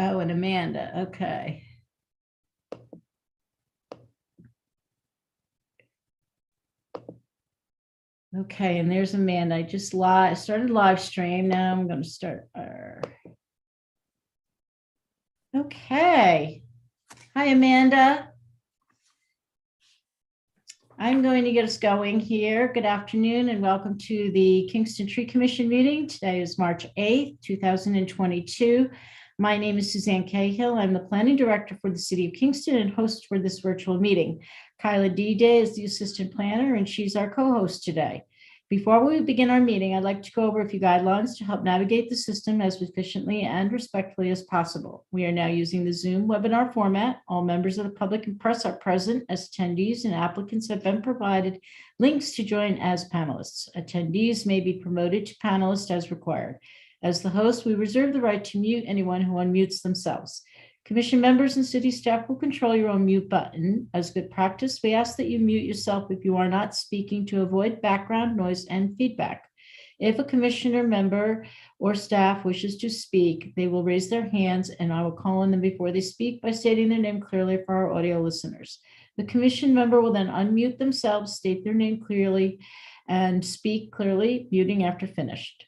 Oh, and Amanda, okay. Okay, and there's Amanda. I just started live stream. Now I'm going to start. Okay. Hi, Amanda. I'm going to get us going here. Good afternoon and welcome to the Kingston Tree Commission meeting. Today is March 8th, 2022. My name is Suzanne Cahill. I'm the planning director for the city of Kingston and host for this virtual meeting. Kyla D-Day is the assistant planner and she's our co-host today. Before we begin our meeting, I'd like to go over a few guidelines to help navigate the system as efficiently and respectfully as possible. We are now using the Zoom webinar format. All members of the public and press are present as attendees, and applicants have been provided links to join as panelists. Attendees may be promoted to panelist as required. As the host, we reserve the right to mute anyone who unmutes themselves. Commission members and city staff will control your own mute button. As good practice, we ask that you mute yourself if you are not speaking to avoid background noise and feedback. If a commissioner, member, or staff wishes to speak, they will raise their hands and I will call on them before they speak by stating their name clearly for our audio listeners. The commission member will then unmute themselves, state their name clearly, and speak clearly, muting after finished.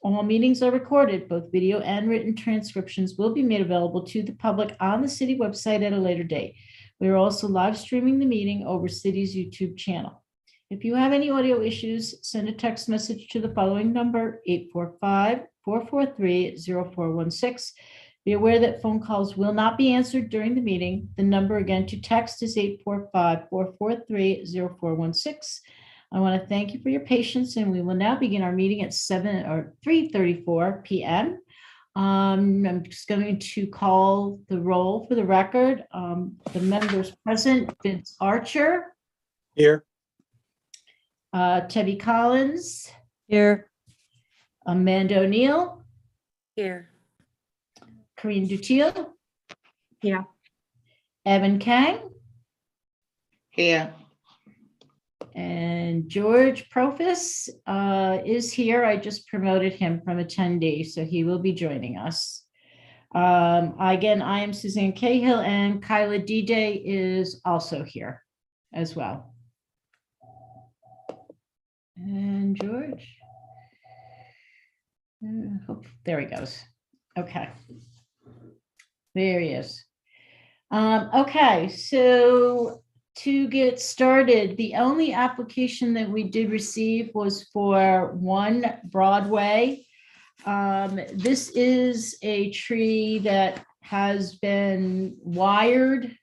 All meetings are recorded. Both video and written transcriptions will be made available to the public on the city website at a later date. We are also live streaming the meeting over City's YouTube channel. If you have any audio issues, send a text message to the following number, 845-443-0416. Be aware that phone calls will not be answered during the meeting. The number again to text is 845-443-0416. I want to thank you for your patience, and we will now begin our meeting at 3:34 p.m. I'm just going to call the roll for the record. The members present: Vince Archer. Here. Tebby Collins. Here. Amanda O'Neill. Here. Corinne Dutiel. Here. Evan Kang. Here. And George Profis is here. I just promoted him from attendee, so he will be joining us. Again, I am Suzanne Cahill, and Kyla D-Day is also here as well. And George. There he goes. Okay. There he is. Okay, so to get started, the only application that we did receive was for 1 Broadway. This is a tree that has been wired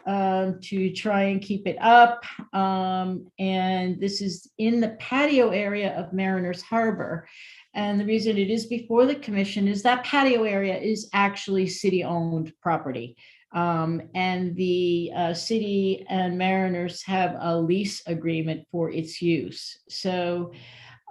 to try and keep it up. And this is in the patio area of Mariners Harbor. And the reason it is before the commission is that patio area is actually city-owned property. And the city and Mariners have a lease agreement for its use. So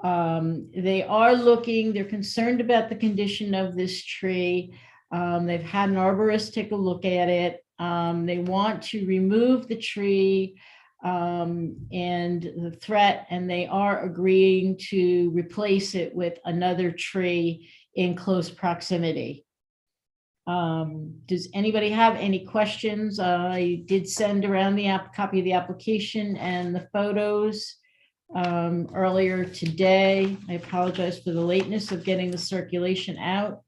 they're concerned about the condition of this tree. They've had an arborist take a look at it. They want to remove the tree and the threat, and they are agreeing to replace it with another tree in close proximity. Does anybody have any questions? I did send around the copy of the application and the photos earlier today. I apologize for the lateness of getting the circulation out,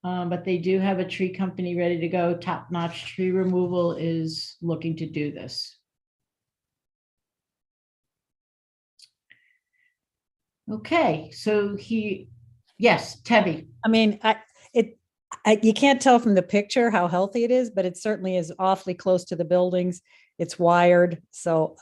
but they do have a tree company ready to go. Top Notch Tree Removal is looking to do this. Okay, so yes, Tebby. I mean, you can't tell from the picture how healthy it is, but it certainly is awfully close to the buildings. It's wired, so.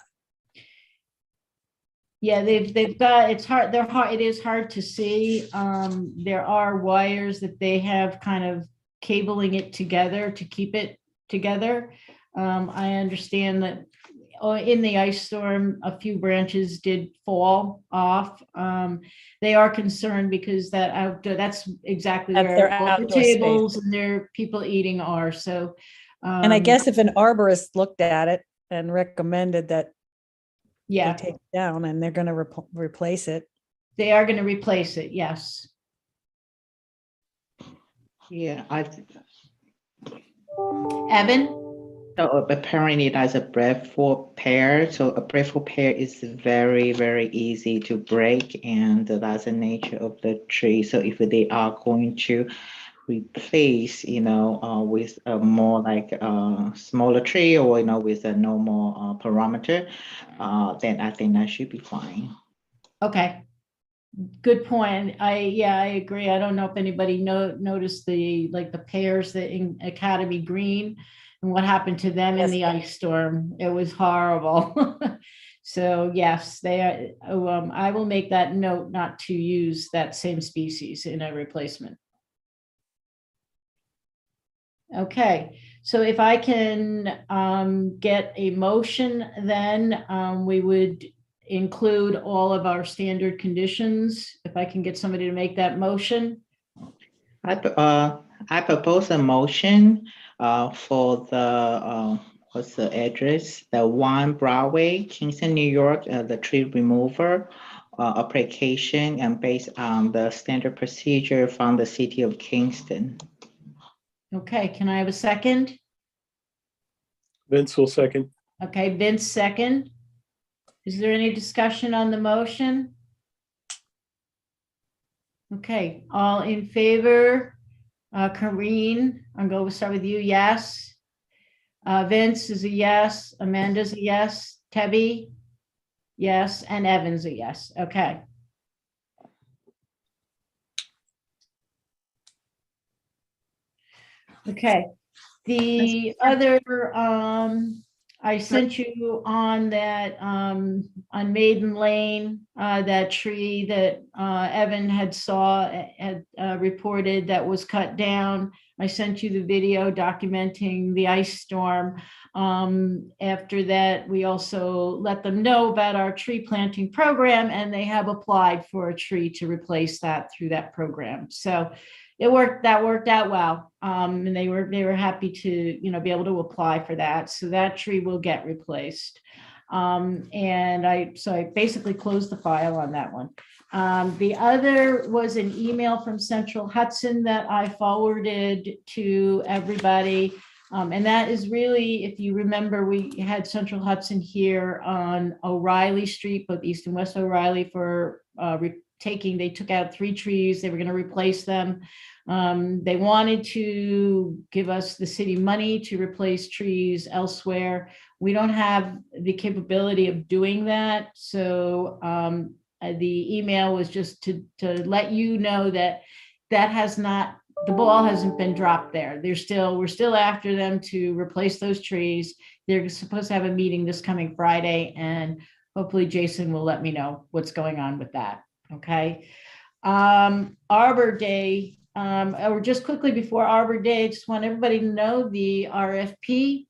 Yeah, they've got, it's hard, it is hard to see. There are wires that they have kind of cabling it together to keep it together. I understand that in the ice storm, a few branches did fall off. They are concerned because that's exactly That's their where all the outdoor tables space. and their people eating are. So, And I guess if an arborist looked at it and recommended that yeah, they take it down, and they're going to replace it. they are going to replace it. Yes. Yeah, Evan? So apparently that's a breadfruit pear. So a breadfruit pear is very, very easy to break, and that's the nature of the tree. So if they are going to replace, with a more like a smaller tree, or with a normal parameter, then I think that should be fine. Okay. Good point. I agree. I don't know if anybody noticed the pears that in Academy Green and what happened to them in Yes. the ice storm. It was horrible. So yes, they are. I will make that note not to use that same species in a replacement. Okay, so if I can get a motion, then we would include all of our standard conditions. If I can get somebody to make that motion. I propose a motion for the what's the address? The 1 Broadway, Kingston, New York, the tree remover application, and based on the standard procedure from the city of Kingston. Okay, can I have a second? Vince will second. Okay, Vince second. Is there any discussion on the motion? Okay, all in favor? Karine, I'm going to start with you. Yes. Vince is a yes. Amanda's a yes. Tebby? Yes. And Evan's a yes. Okay. Okay. The other, I sent you on that, on Maiden Lane, that tree that Evan had reported that was cut down. I sent you the video documenting the ice storm. After that, we also let them know about our tree planting program, and they have applied for a tree to replace that through that program. So that worked out well. And they were happy to, be able to apply for that. So that tree will get replaced. And I basically closed the file on that one. The other was an email from Central Hudson that I forwarded to everybody. And that is really, if you remember, we had Central Hudson here on O'Reilly Street, both East and West O'Reilly, for they took out 3 trees. They were going to replace them. They wanted to give us the city money to replace trees elsewhere. We don't have the capability of doing that. So the email was just to let you know that the ball hasn't been dropped there. We're still after them to replace those trees. They're supposed to have a meeting this coming Friday, and hopefully Jason will let me know what's going on with that. Okay. Arbor Day, or just quickly before Arbor Day, I just want everybody to know the RFP.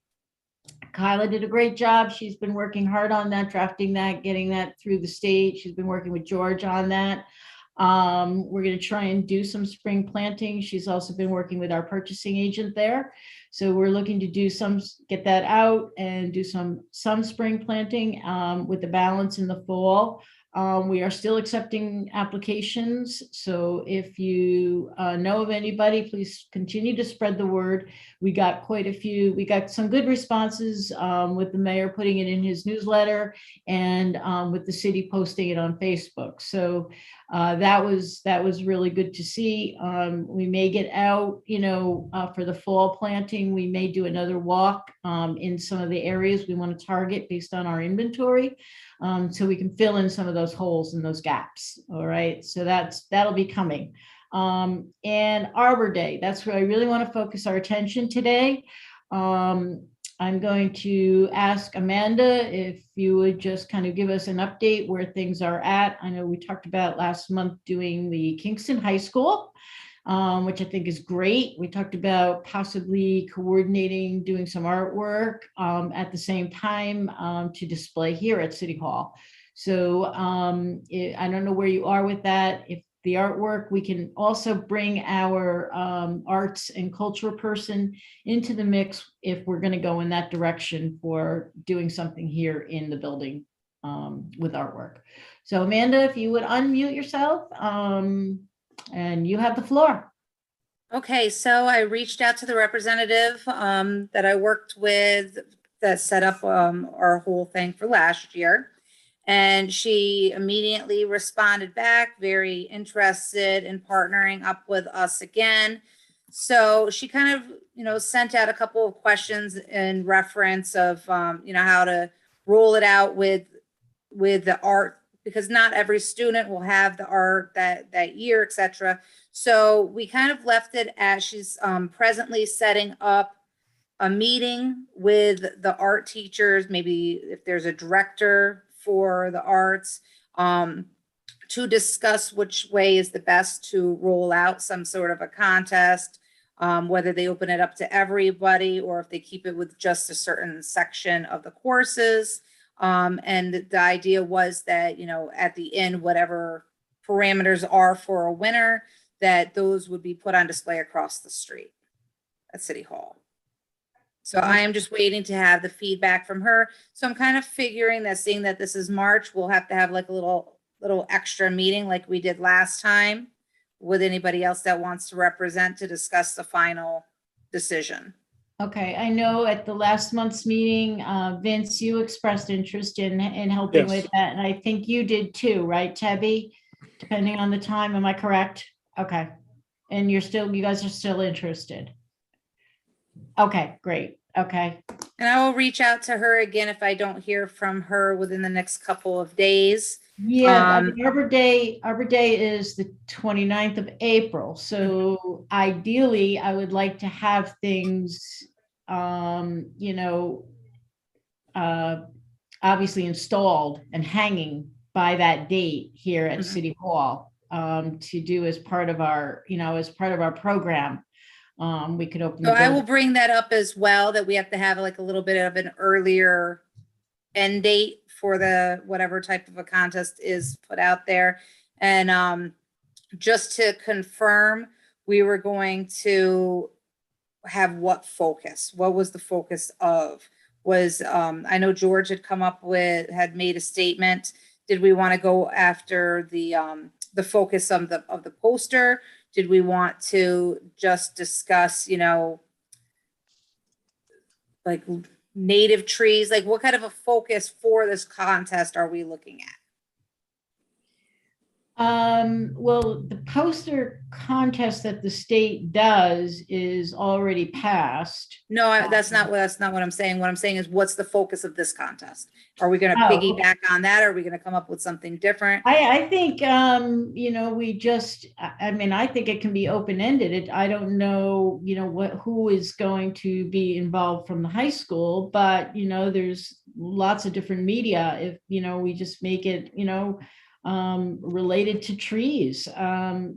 Kyla did a great job. She's been working hard on that, drafting that, getting that through the state. She's been working with George on that. We're going to try and do some spring planting. She's also been working with our purchasing agent there. So we're looking to get that out and do some spring planting with the balance in the fall. We are still accepting applications. So if you know of anybody, please continue to spread the word. We got some good responses with the mayor putting it in his newsletter, and with the city posting it on Facebook. So that was really good to see. We may get out, for the fall planting. We may do another walk in some of the areas we want to target based on our inventory. So we can fill in some of those holes and those gaps. All right. So that'll be coming. And Arbor Day, that's where I really want to focus our attention today. I'm going to ask Amanda if you would just kind of give us an update where things are at. I know we talked about last month doing the Kingston High School, which I think is great. We talked about possibly coordinating, doing some artwork at the same time to display here at City Hall. So I don't know where you are with that. If the artwork, we can also bring our arts and culture person into the mix if we're going to go in that direction for doing something here in the building with artwork. So Amanda, if you would unmute yourself, and you have the floor. Okay, so I reached out to the representative that I worked with that set up our whole thing for last year. And she immediately responded back, very interested in partnering up with us again. So she kind of, sent out a couple of questions in reference of, how to roll it out with the art, because not every student will have the art that year, et cetera. So we kind of left it as she's presently setting up a meeting with the art teachers, maybe if there's a director for the arts, to discuss which way is the best to roll out some sort of a contest, whether they open it up to everybody or if they keep it with just a certain section of the courses. And the idea was that, at the end, whatever parameters are for a winner, that those would be put on display across the street at City Hall. So I am just waiting to have the feedback from her. So I'm kind of figuring that, seeing that this is March, we'll have to have like a little extra meeting like we did last time with anybody else that wants to represent to discuss the final decision. Okay, I know at the last month's meeting, Vince, you expressed interest in helping with Yes. that, and I think you did too, right, Tebby? Depending on the time, am I correct? Okay, and you guys are still interested? Okay, great, okay. And I will reach out to her again if I don't hear from her within the next couple of days. Yeah, I mean, Arbor Day is the 29th of April, so ideally, I would like to have things, obviously installed and hanging by that date here at Mhm. City Hall, to do as part of our, program. We could open. So the I will building. bring that up as well, that we have to have like a little bit of an earlier end date for the whatever type of a contest is put out there. And just to confirm, we were going to have what focus? What was the focus of? Was I know George had made a statement. Did we want to go after the focus of the poster? Did we want to just discuss, like native trees? Like what kind of a focus for this contest are we looking at? Well, the poster contest that the state does is already passed. No, that's not what I'm saying. What I'm saying is, what's the focus of this contest? Are we going to Oh. piggyback on that? Are we going to come up with something different? I think, we just, I mean, I think it can be open-ended. I don't know, who is going to be involved from the high school, but, there's lots of different media. If, we just make it, related to trees, I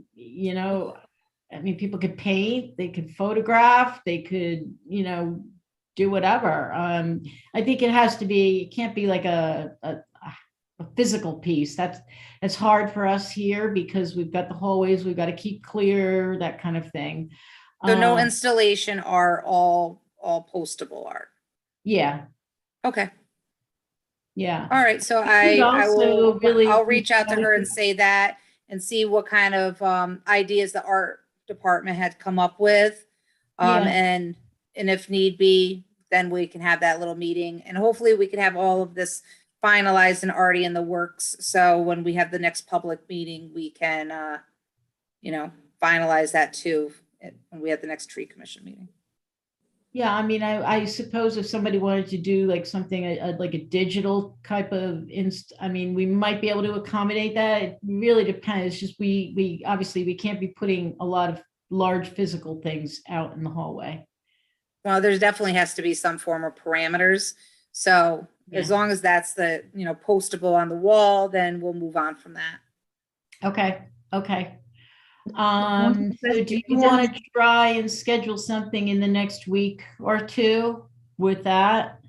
mean, people could paint, they could photograph, they could, do whatever. I think it can't be like a physical piece. That's hard for us here because we've got the hallways, we've got to keep clear, that kind of thing. So no installation art, all postable art. Yeah, Okay. yeah. All right. So could also really I'll reach out to her and appreciate- say that and see what kind of ideas the art department had come up with. Yeah. And if need be, then we can have that little meeting and hopefully we can have all of this finalized and already in the works. So when we have the next public meeting, we can, finalize that too. When we have the next tree commission meeting. Yeah, I mean, I suppose if somebody wanted to do like something like a digital type of I mean, we might be able to accommodate that. It really depends. It's just we obviously we can't be putting a lot of large physical things out in the hallway. Well, there's definitely has to be some form of parameters. So as long as that's the, postable on the wall, then we'll move on from that. Okay. So do you want to try and schedule something in the next week or two with that?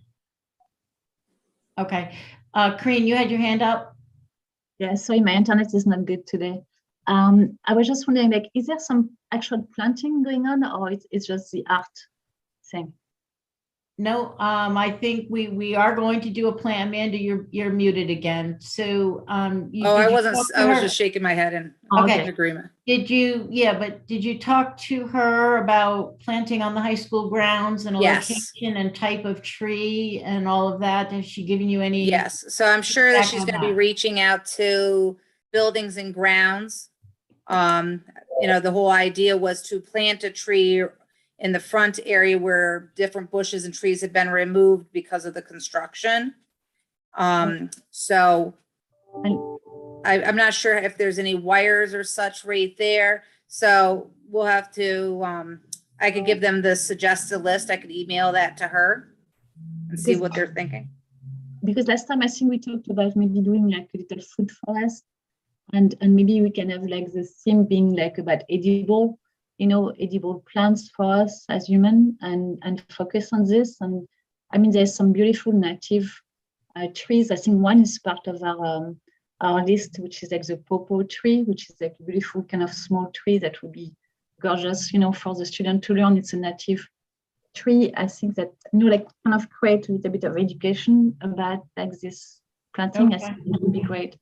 Okay. Corinne, you had your hand up? Yeah, sorry, my internet is not good today. I was just wondering, like, is there some actual planting going on or it's just the art thing? I think we are going to do a plan. Amanda, you're muted again. So, Oh, I did you wasn't, talk to I was her? just shaking my head in Okay. agreement. But did you talk to her about planting on the high school grounds and a Yes. location and type of tree and all of that? Has she given you any? Yes, so I'm sure that feedback she's on gonna be that? reaching out to buildings and grounds. The whole idea was to plant a tree in the front area where different bushes and trees had been removed because of the construction. So I'm not sure if there's any wires or such right there. So we'll have to, I could give them the suggested list. I could email that to her and see what they're thinking. Because last time I think we talked about maybe doing like a little food forest, and maybe we can have like the theme being like about edible plants for us as human, and focus on this. And I mean, there's some beautiful native trees. I think one is part of our list, which is like the popo tree, which is like a beautiful kind of small tree that would be gorgeous, for the student to learn. It's a native tree. I think that, like kind of create a little bit of education about like this planting. I think it would be great.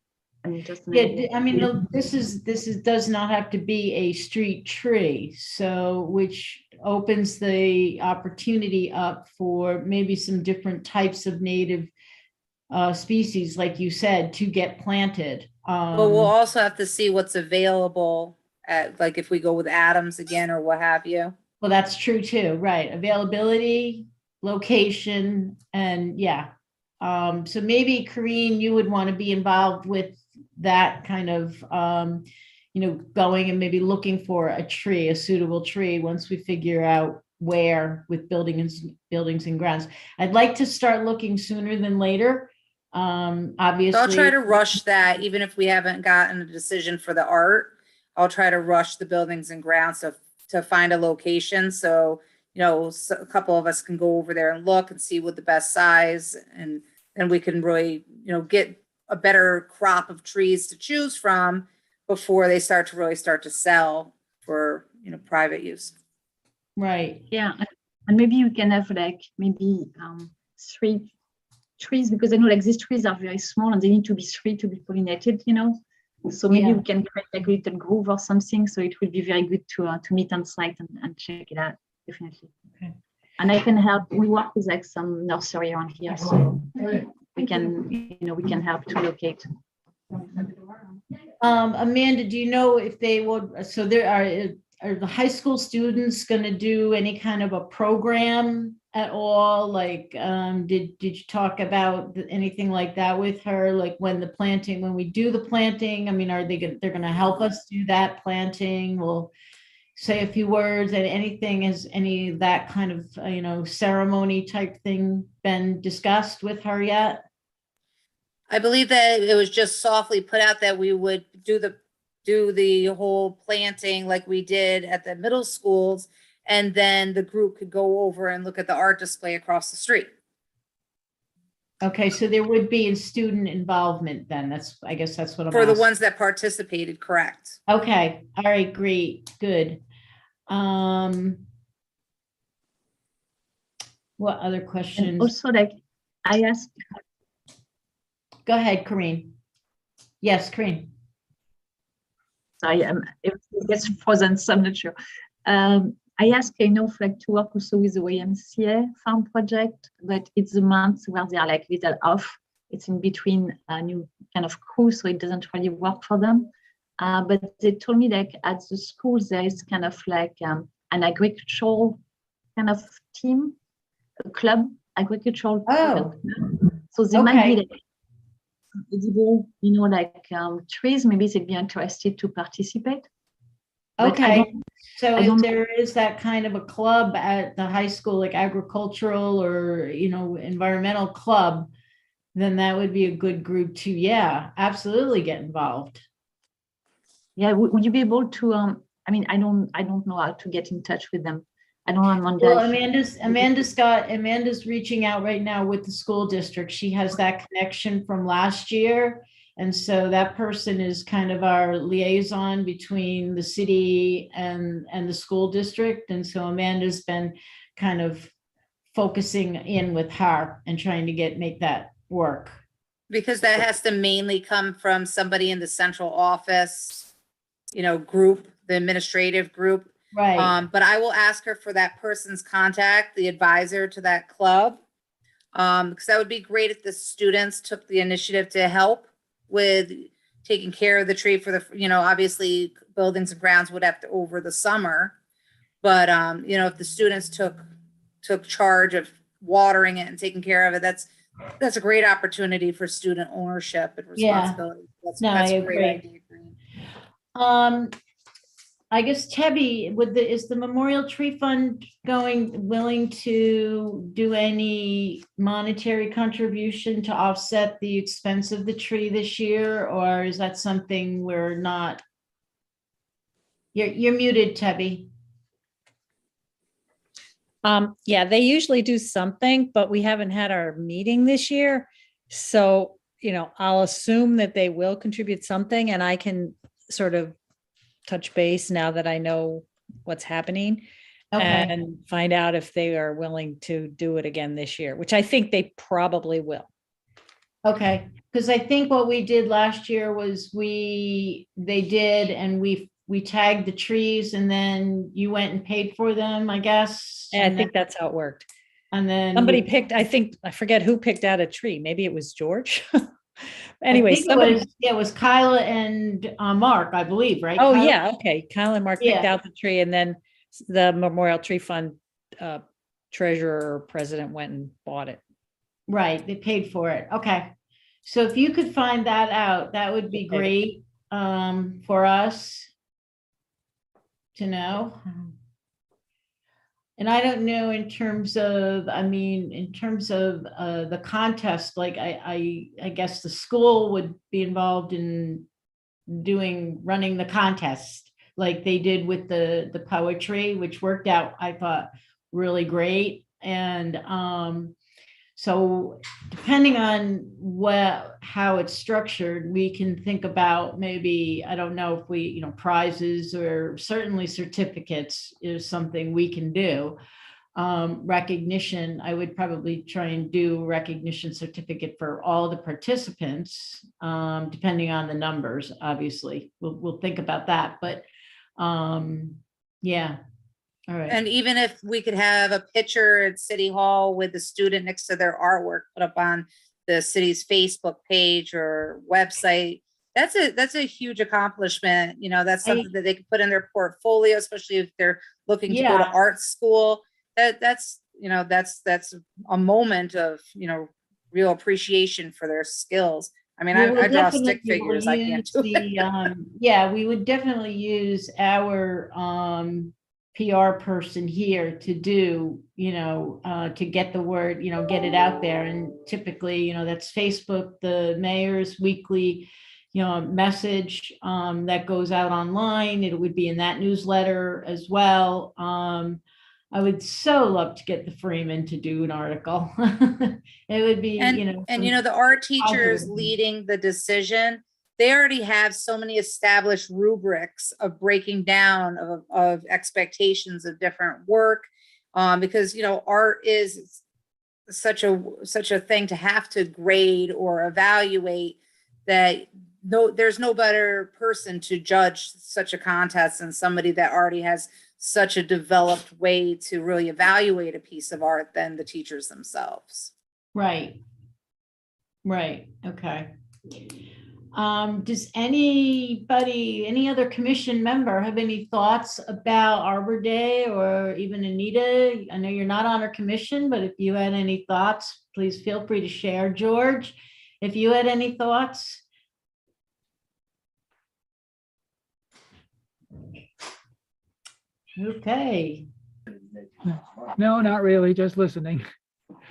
This does not have to be a street tree, so which opens the opportunity up for maybe some different types of native species, like you said, to get planted. But we'll also have to see what's available at, like, if we go with Adams again or what have you. Well, that's true too, right? Availability, location, and yeah. So maybe Corinne, you would want to be involved with that kind of, going and maybe looking for a suitable tree once we figure out where with buildings and grounds. I'd like to start looking sooner than later. Obviously. So I'll try to rush that, even if we haven't gotten a decision for the art. I'll try to rush the buildings and grounds to find a location. So, so a couple of us can go over there and look and see what the best size, and then we can really, get a better crop of trees to choose from before they start to sell for, private use. Right. Yeah. And maybe we can have like maybe 3 trees, because I know like these trees are very small and they need to be 3 to be pollinated, So maybe we can create like a little groove or something. So it will be very good to meet on site and check it out, definitely. Okay. And I can help. We work with like some nursery around here, so we can help to locate. Amanda, do you know if they would, so there are the high school students going to do any kind of a program at all? Like, did you talk about anything like that with her? Like when we do the planting, I mean, they're going to help us do that planting? We'll say a few words, and has any of that kind of, ceremony type thing been discussed with her yet? I believe that it was just softly put out that we would do the whole planting like we did at the middle schools, and then the group could go over and look at the art display across the street. Okay, so there would be a student involvement then. I guess that's what I'm For the asking. ones that participated, correct. Okay, all right, great, good. What other And questions? also, like I asked. Go ahead, Corinne. Yes, Corinne. Sorry, it gets frozen, so I'm not sure. I asked to work also with the YMCA farm project, but it's the month where they are like little off. It's in between a new kind of crew, so it doesn't really work for them. But they told me like at the school there is kind of like an agricultural kind of team, a club, agricultural. Oh. So they might be like edible, trees. Maybe they'd be interested to participate. Okay, so if there is that kind of a club at the high school, like agricultural or, environmental club, then that would be a good group to, absolutely get involved. Yeah, would you be able to, I don't know how to get in touch with them. I don't know, I'm on Well, Amanda's reaching out right now with the school district. She has that connection from last year. And so that person is kind of our liaison between the city and the school district. And so Amanda's been kind of focusing in with her and trying to make that work. Because that has to mainly come from somebody in the central office, group, the administrative group. Right, But I will ask her for that person's contact, the advisor to that club. Because that would be great if the students took the initiative to help with taking care of the tree for the, obviously buildings and grounds would have to over the summer. But, if the students took charge of watering it and taking care of it, that's a great opportunity for student ownership and Yeah. responsibility. No, I That's a great agree. idea. Green. I guess Tebby, is the Memorial Tree Fund willing to do any monetary contribution to offset the expense of the tree this year? Or is that something we're not? You're muted, Tebby. Yeah, they usually do something, but we haven't had our meeting this year. So, I'll assume that they will contribute something, and I can sort of touch base now that I know what's happening Okay, and find out if they are willing to do it again this year, which I think they probably will. okay. Because I think what we did last year was they did, and we tagged the trees, and then you went and paid for them, I guess. And I think that's how it worked. And then Somebody picked, I forget who picked out a tree. Maybe it was George. Anyway, I think it was Kyla and Mark, I believe, right? oh, Kyla? yeah, okay. Kyle and Mark picked Yeah. out the tree, and then the Memorial Tree Fund treasurer or president went and bought it. Right, they paid for it. Okay. So if you could find that out, that would be Okay. great for us to know. And I don't know in terms of the contest, like I guess the school would be involved in running the contest like they did with the poetry, which worked out, I thought, really great. And so depending on how it's structured, we can think about maybe, I don't know if we, prizes or certainly certificates is something we can do. Recognition, I would probably try and do recognition certificate for all the participants, depending on the numbers, obviously. We'll think about that, but yeah. All right. And even if we could have a picture at City Hall with the student next to their artwork put up on the city's Facebook page or website, that's a huge accomplishment. That's something that they could put in their portfolio, especially if they're looking to go to Yeah. art school. That's a moment of, real appreciation for their skills. I mean, We will I draw definitely stick figures. I can't use do it. yeah, we would definitely use our PR person here to do, to get the word, get it out there. And typically, that's Facebook, the mayor's weekly, message that goes out online. It would be in that newsletter as well. I would so love to get the Freeman to do an article. It would be, And some the art teachers positive- leading the decision, they already have so many established rubrics of breaking down of expectations of different work. Because, art is such a thing to have to grade or evaluate that there's no better person to judge such a contest than somebody that already has such a developed way to really evaluate a piece of art than the teachers themselves. Right. Right, okay. Does any other commission member have any thoughts about Arbor Day, or even Anita? I know you're not on our commission, but if you had any thoughts, please feel free to share. George, if you had any thoughts? Okay, No, not really, just listening.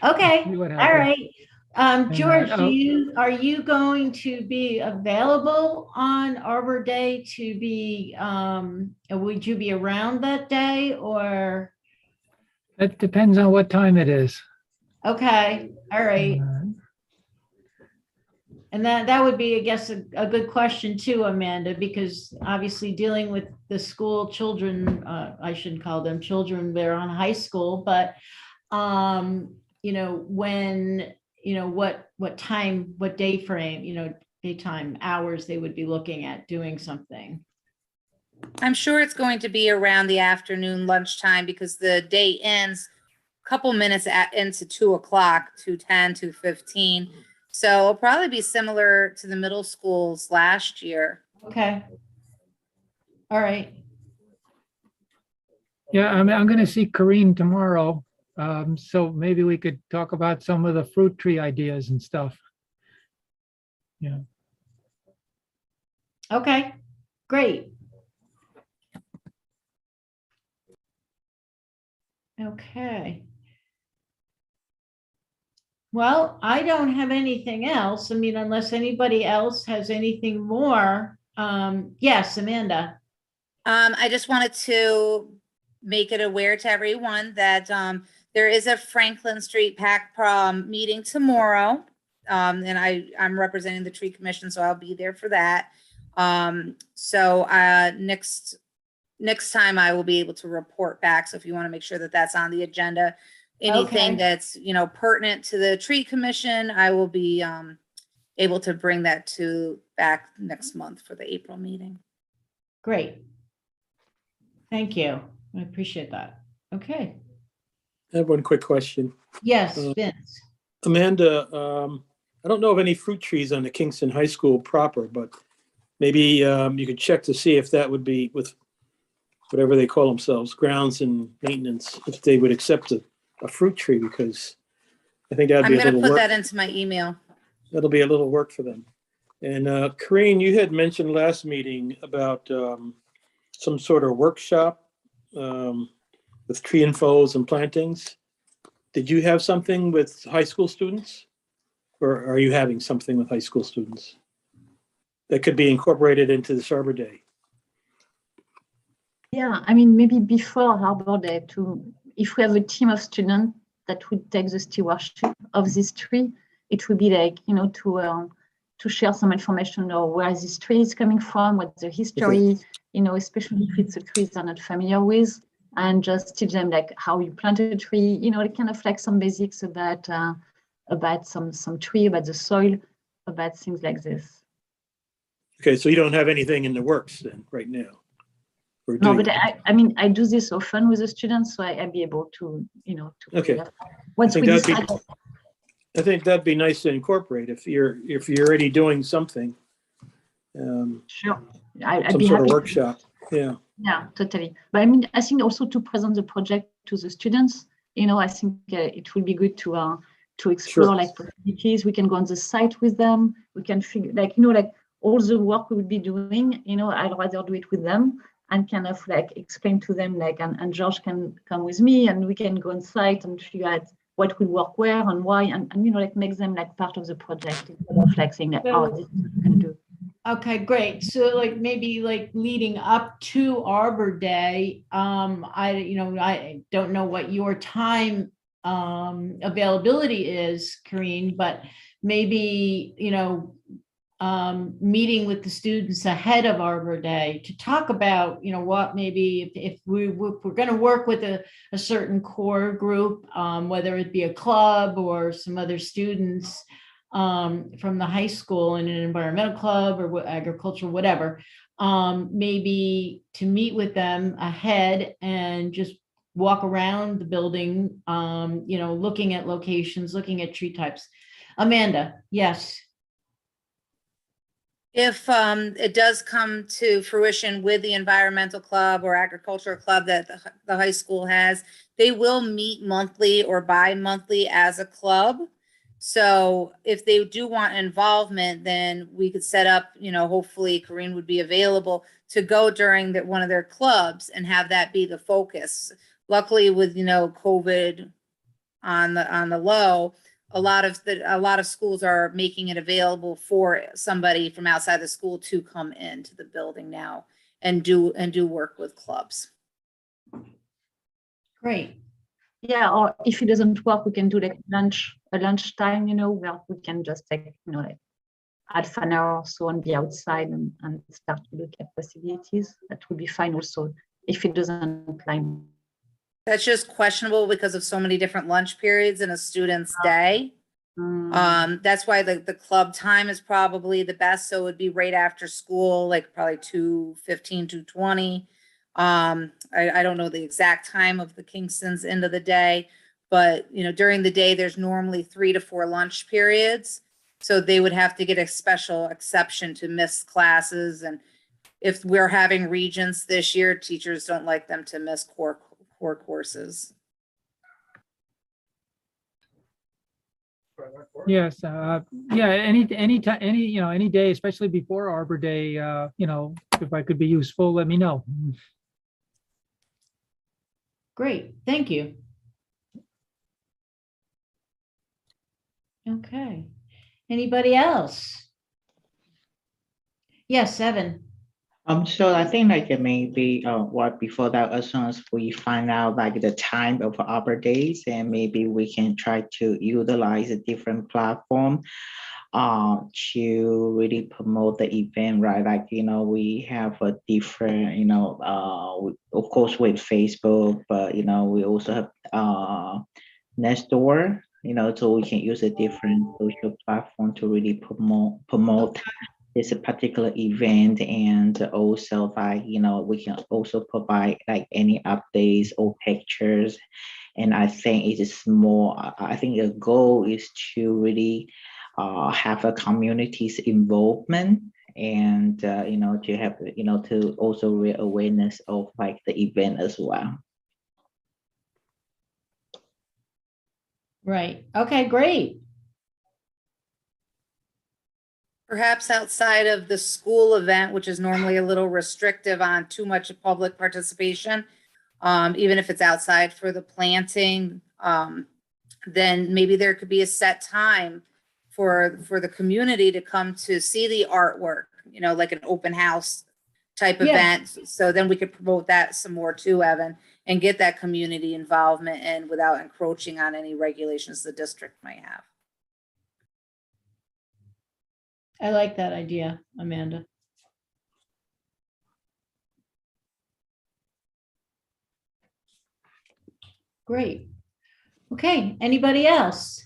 okay, See what all happens. right. George, oh. are you going to be available on Arbor Day to be, would you be around that day or? It depends on what time it is. Okay, all right. And that would be, I guess, a good question too, Amanda, because obviously dealing with the school children, I shouldn't call them children, they're on high school, but when, what time, what day frame, daytime hours they would be looking at doing something. I'm sure it's going to be around the afternoon lunchtime because the day ends a couple minutes into 2:00, 2:10, 2:15. So it'll probably be similar to the middle schools last year. Okay. All right. Yeah, I'm going to see Corinne tomorrow. So maybe we could talk about some of the fruit tree ideas and stuff. Yeah. Okay, great. Okay. Well, I don't have anything else. I mean, unless anybody else has anything more. Yes, Amanda. I just wanted to make it aware to everyone that there is a Franklin Street PAC prom meeting tomorrow. And I'm representing the tree commission, so I'll be there for that. So next time I will be able to report back. So if you want to make sure that that's on the agenda, anything Okay. that's, pertinent to the tree commission, I will be able to bring that back next month for the April meeting. Great. Thank you. I appreciate that. Okay. I have one quick question. Yes, Vince. Amanda, I don't know of any fruit trees on the Kingston High School proper, but maybe you could check to see if that would be with whatever they call themselves, grounds and maintenance, if they would accept a fruit tree, because I think that'd I'm be a going to little put work. that into my email. That'll be a little work for them. And Corinne, you had mentioned last meeting about some sort of workshop with tree infos and plantings. Did you have something with high school students? Or are you having something with high school students that could be incorporated into this Arbor Day? Yeah, I mean, maybe before Arbor Day, if we have a team of students that would take the stewardship of this tree, it would be like, to share some information or where this tree is coming from, what's the history, especially if it's a tree they're not familiar with, and just teach them like how you plant a tree, kind of like some basics about some tree, about the soil, about things like this. Okay, so you don't have anything in the works then right now? Or do No, you? but I do this often with the students, so I'll be able to, Okay. Once we think that'd decide. I think that'd be nice to incorporate if you're already doing something. Sure. I'd Some be sort of happy. workshop. Yeah. Yeah, totally. But I mean, I think also to present the project to the students, I think it will be good to explore Sure. like possibilities. We can go on the site with them. We can figure like all the work we would be doing, I'd rather do it with them and kind of like explain to them and George can come with me and we can go on site and figure out what will work where and why and make them like part of the project instead of like saying that, oh, this is what we can do. Okay, great. So maybe leading up to Arbor Day, I don't know what your time availability is, Corinne, but maybe, meeting with the students ahead of Arbor Day to talk about, what maybe if we're going to work with a certain core group, whether it be a club or some other students from the high school in an environmental club or agriculture, whatever, maybe to meet with them ahead and just walk around the building, looking at locations, looking at tree types. Amanda, yes. If it does come to fruition with the environmental club or agricultural club that the high school has, they will meet monthly or bi-monthly as a club. So if they do want involvement, then we could set up, hopefully Corinne would be available to go during one of their clubs and have that be the focus. Luckily with, COVID on the low, a lot of schools are making it available for somebody from outside the school to come into the building now and do work with clubs. Great. Yeah, or if it doesn't work, we can do like a lunch time, where we can just like half an hour or so and be outside and start to look at possibilities. That would be fine also if it doesn't climb. That's just questionable because of so many different lunch periods in a student's day. That's why the club time is probably the best. So it would be right after school, like probably 2:15, 2:20. I don't know the exact time of the Kingston's end of the day, but during the day, there's normally 3 to 4 lunch periods. So they would have to get a special exception to miss classes. And if we're having regents this year, teachers don't like them to miss core courses. Yes, yeah, any time, any day, especially before Arbor Day, if I could be useful, let me know. Great, thank you. Okay, anybody else? Yes, Evan. So I think like maybe what before that, as soon as we find out like the time of Arbor Days, and maybe we can try to utilize a different platform to really promote the event, right? Like, we have a different, of course with Facebook, but we also have Nextdoor, so we can use a different social platform to really promote this particular event, and also like we can also provide like any updates or pictures. And I think it is more, I think the goal is to really have a community's involvement, and to have to also raise awareness of like the event as well. Right, okay, great. Perhaps outside of the school event, which is normally a little restrictive on too much public participation, even if it's outside for the planting, then maybe there could be a set time for the community to come to see the artwork, like an open house type Yeah. event. So then we could promote that some more too, Evan, and get that community involvement in without encroaching on any regulations the district might have. I like that idea, Amanda. Great. Okay, anybody else?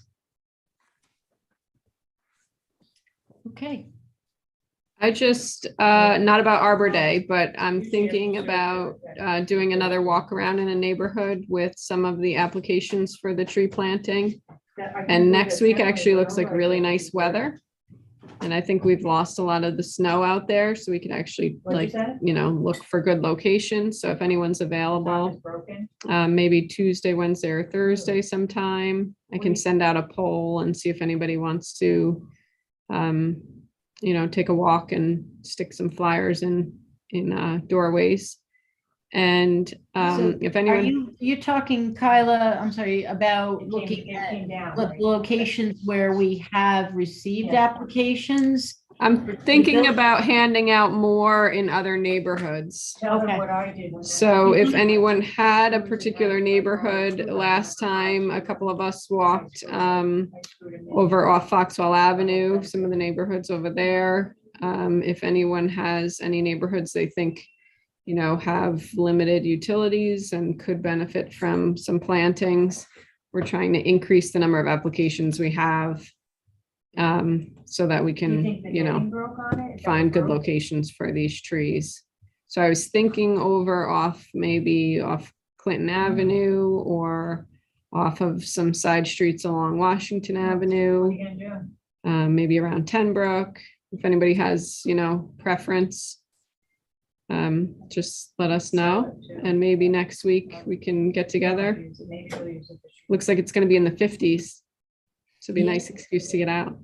Okay, I just, not about Arbor Day, but I'm thinking about doing another walk around in a neighborhood with some of the applications for the tree planting. And next week actually looks like really nice weather. And I think we've lost a lot of the snow out there, so we can actually look for good locations. So if anyone's available, maybe Tuesday, Wednesday, or Thursday sometime, I can send out a poll and see if anybody wants to take a walk and stick some flyers in doorways. And if are anyone, you talking, Kyla, I'm sorry, about looking at locations where we have received applications? I'm thinking about handing out more in other neighborhoods. Okay. So if anyone had a particular neighborhood, last time, a couple of us walked over off Foxwell Avenue, some of the neighborhoods over there. If anyone has any neighborhoods they think, have limited utilities and could benefit from some plantings, we're trying to increase the number of applications we have, so that we can, find good locations for these trees. So I was thinking maybe off Clinton Avenue or off of some side streets along Washington Avenue, maybe around Tenbrook. If anybody has, preference, just let us know. And maybe next week we can get together. Looks like it's going to be in the 50s. So it'd be a nice excuse to get out.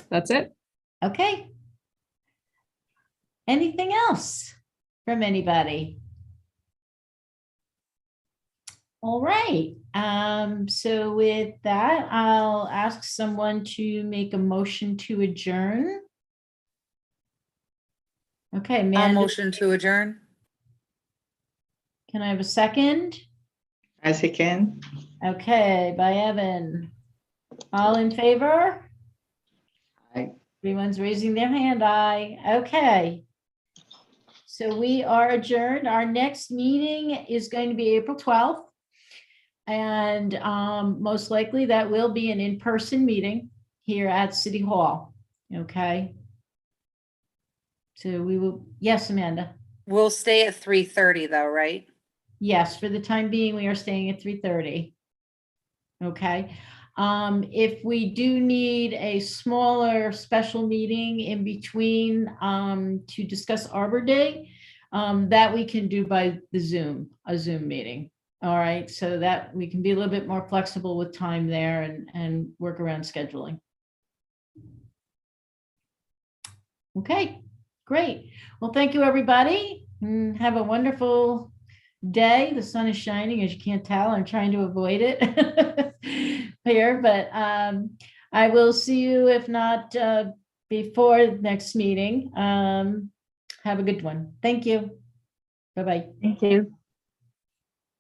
That's it. Okay. Anything else from anybody? All right, so with that, I'll ask someone to make a motion to adjourn. Okay, I'll Amanda, motion to adjourn. can I have a second? As again, Okay, by Evan. All in favor? Aye. Everyone's raising their hand, aye. Okay. So we are adjourned. Our next meeting is going to be April 12th. And most likely that will be an in-person meeting here at City Hall. Okay. So we will, yes, Amanda. We'll stay at 3:30 though, right? Yes, for the time being, we are staying at 3:30. Okay. If we do need a smaller special meeting in between to discuss Arbor Day, that we can do by the Zoom, a Zoom meeting. All right, so that we can be a little bit more flexible with time there and work around scheduling. Okay, great. Well, thank you, everybody. Have a wonderful day. The sun is shining, as you can't tell. I'm trying to avoid it here, but I will see you, if not before the next meeting. Have a good one. Thank you. Bye-bye. Thank you.